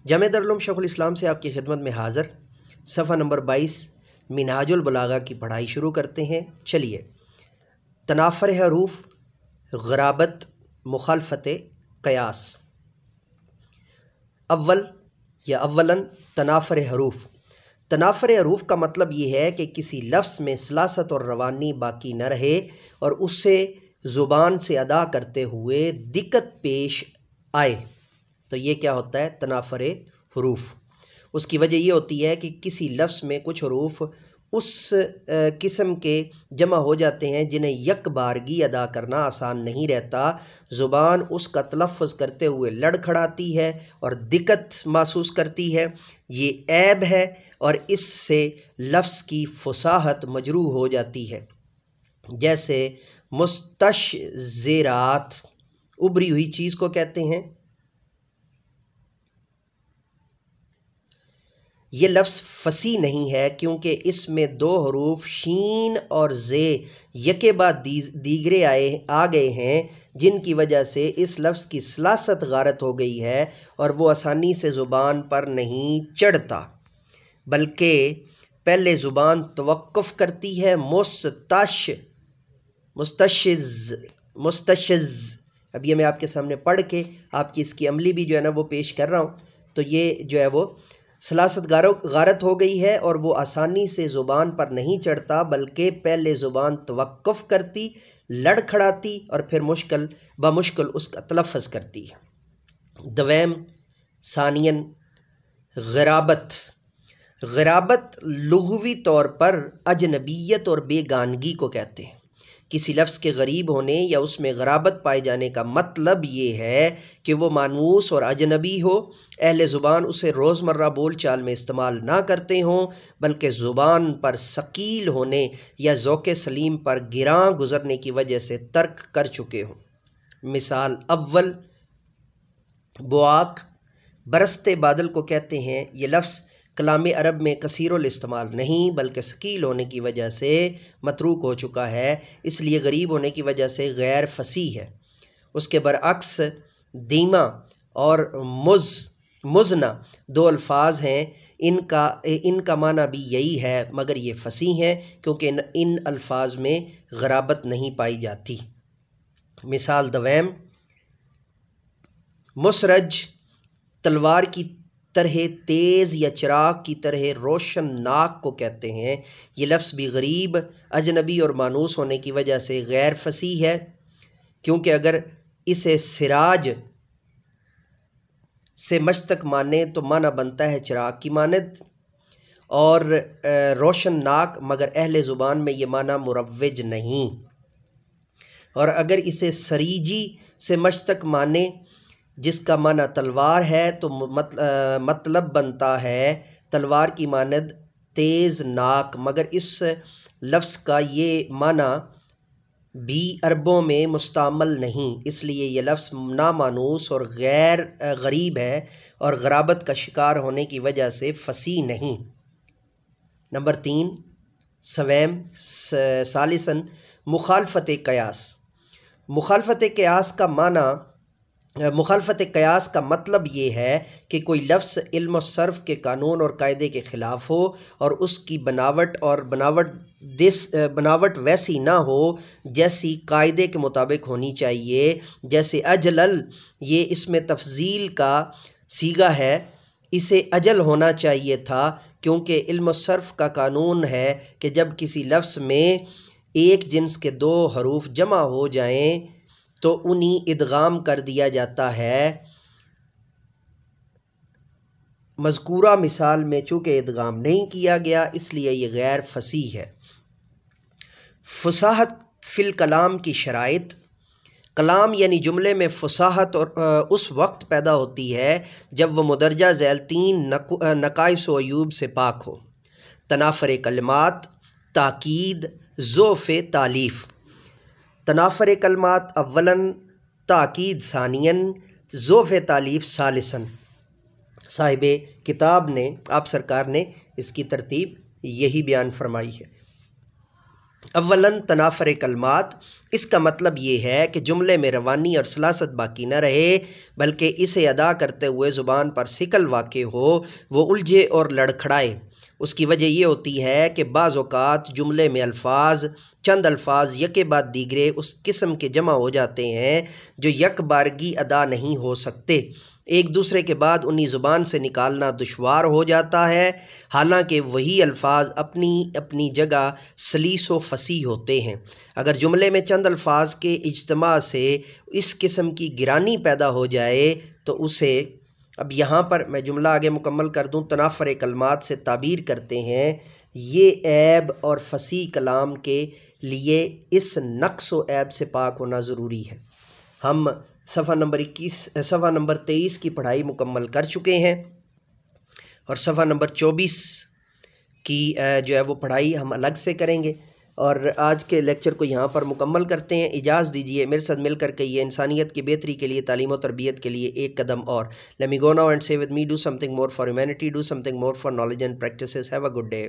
जामे दारुल उलूम शेखुल इस्लाम से आपकी खिदमत में हाज़िर। सफ़ा नंबर 22 मिनहाजुल बलागा की पढ़ाई शुरू करते हैं। चलिए, तनाफ़ुर हरूफ, ग़राबत, मुखालफत क़यास। अव्वल या अव्वलन तनाफ़ुर हरूफ। तनाफ़ुर हरूफ का मतलब ये है कि किसी लफ्ज़ में सलासत और रवानी बाकी न रहे और उससे ज़ुबान से अदा करते हुए दिक्कत पेश आए, तो ये क्या होता है? तनाफ़ुर हरूफ। उसकी वजह ये होती है कि किसी लफ्ज़ में कुछ हरूफ उस किस्म के जमा हो जाते हैं जिन्हें यक बारगी अदा करना आसान नहीं रहता। ज़ुबान उसका तलफ़्फ़ुज़ करते हुए लड़खड़ाती है और दिक्कत महसूस करती है। ये ऐब है और इससे लफ्ज़ की फ़ुसाहत मजरूह हो जाती है। जैसे मुस्तशज़िरात, उभरी हुई चीज़ को कहते हैं। ये लफ्ज़ फसी नहीं है क्योंकि इसमें दो हरूफ शीन और ज़े यके बाद दीगरे आ गए हैं, जिनकी वजह से इस लफ्ज़ की सलासत गारत हो गई है और वो आसानी से ज़ुबान पर नहीं चढ़ता, बल्कि पहले ज़ुबान तवक्कुफ़ करती है। मुस्तशिज़, अब ये मैं आपके सामने पढ़ के आपकी इसकी अमली भी जो है ना वो पेश कर रहा हूँ। तो ये जो है वो सलासत गारत हो गई है और वो आसानी से ज़ुबान पर नहीं चढ़ता, बल्कि पहले ज़ुबान तवक्कुफ़ करती, लड़खड़ाती और फिर मुश्किल उसका तलफ़्फ़ुज़ करती है। दवैम सानियन ग़राबत। ग़राबत लुग़वी तौर पर अजनबियत और बेगानगी को कहते हैं। किसी लफ्ज़ के गरीब होने या उसमें ग़राबत पाए जाने का मतलब ये है कि वो मानूस और अजनबी हो। अहले ज़ुबान उसे रोज़मर्रा बोल चाल में इस्तेमाल ना करते हों, बल्कि ज़ुबान पर सकील होने या ज़ौक़े सलीम पर गिरां गुज़रने की वजह से तर्क कर चुके हों। मिसाल अव्वल बुआक, बरसते बादल को कहते हैं। ये लफ्ज़ कलाम अरब में कसीरुल इस्तेमाल नहीं, बल्कि सकील होने की वजह से मतरूक हो चुका है, इसलिए गरीब होने की वजह से गैर फसी है। उसके बरअक्स दीमा और मुज़ना दो अल्फाज हैं, इनका माना भी यही है, मगर ये फसी हैं क्योंकि इन अल्फाज में ग़राबत नहीं पाई जाती। मिसाल दवैम मुसरज, तलवार की तरह तेज़ या चिराग की तरह रोशन नाक को कहते हैं। ये लफ्ज़ भी गरीब, अजनबी और मानूस होने की वजह से गैर फसी है, क्योंकि अगर इसे सिराज से मश्तक माने तो माना बनता है चिराग की मानद और रोशन नाक, मगर अहले ज़ुबान में ये माना मुरव्वज नहीं। और अगर इसे सरीजी से मश्तक माने जिसका माना तलवार है तो मतलब बनता है तलवार की मानद तेज़ नाक, मगर इस लफ्ज़ का ये माना भी अरबों में मुस्तामल नहीं, इसलिए ये लफ्ज़ नामानूस और गैर गरीब है और ग़राबत का शिकार होने की वजह से फसी नहीं। नंबर 3 सवैम सालिसन मुखालफत क़यास। मुखालफत क़यास का मतलब ये है कि कोई लफ्ज़ इल्म और सर्फ़ के कानून और कायदे के ख़िलाफ़ हो और उसकी बनावट वैसी ना हो जैसी कायदे के मुताबिक होनी चाहिए। जैसे अजलल, ये इसमें तफ़ज़ील का सीगा है, इसे अजल होना चाहिए था, क्योंकि इल्म और सर्फ़ का कानून है कि जब किसी लफ्ज़ में एक जिन्स के दो हरूफ जमा हो जाएं तो उन्हीं इदगाम कर दिया जाता है। मज़कूरा मिसाल में चूँकि इदगाम नहीं किया गया, इसलिए ये गैर फसी है। फ़ुसाहत फ़िल कलाम की शराइत। कलाम यानी जुमले में फ़ुसाहत और उस वक्त पैदा होती है जब वह मुदरजा झैल 3 नकाइस व अयूब से पाक हो। तनाफ़ुर कलमात, ताकीद, ज़ोफ़े तालीफ़। तनाफ़ुर कलमात अव्वलन, ताकीद सानियन, ज़ोफ़े तालीफ़ सालिसन। साहिबे किताब ने, आप सरकार ने इसकी तरतीब यही बयान फरमाई है। अव्वलन तनाफ़ुर कलमात, इसका मतलब ये है कि जुमले में रवानी और सलासत बाकी न रहे, बल्कि इसे अदा करते हुए ज़ुबान पर सिकल वाक़े हो, वो उलझे और लड़खड़ाए। उसकी वजह ये होती है कि बाज़ औक़ात जुमले में चंद अल्फाज यके बाद दीगरे उस किस्म के जमा हो जाते हैं जो यकबारगी अदा नहीं हो सकते, एक दूसरे के बाद उन्हीं ज़ुबान से निकालना दुश्वार हो जाता है, हालांकि वही अल्फाज अपनी अपनी जगह सलीस व फसीह होते हैं। अगर जुमले में चंद अल्फाज के इज्तमा से इस किस्म की गिरानी पैदा हो जाए तो उसे, अब यहाँ पर मैं जुमला आगे मुकम्मल कर दूँ, तनाफ़र कलमात से ताबीर करते हैं। ये ऐब और फसीह कलाम के लिए इस नक्स व ऐब से पाक होना ज़रूरी है। हम सफ़ा नंबर 23 की पढ़ाई मुकम्मल कर चुके हैं और सफ़ा नंबर 24 की जो है वो पढ़ाई हम अलग से करेंगे। और आज के लेक्चर को यहाँ पर मुकम्मल करते हैं। इजाज़त दीजिए, मेरे साथ मिलकर कहिए, इंसानियत की बेहतरी के लिए, तालीम और तरबियत के लिए एक कदम और। Let me go now and say with me, do something more for humanity, do something more for knowledge and practices. Have a good day.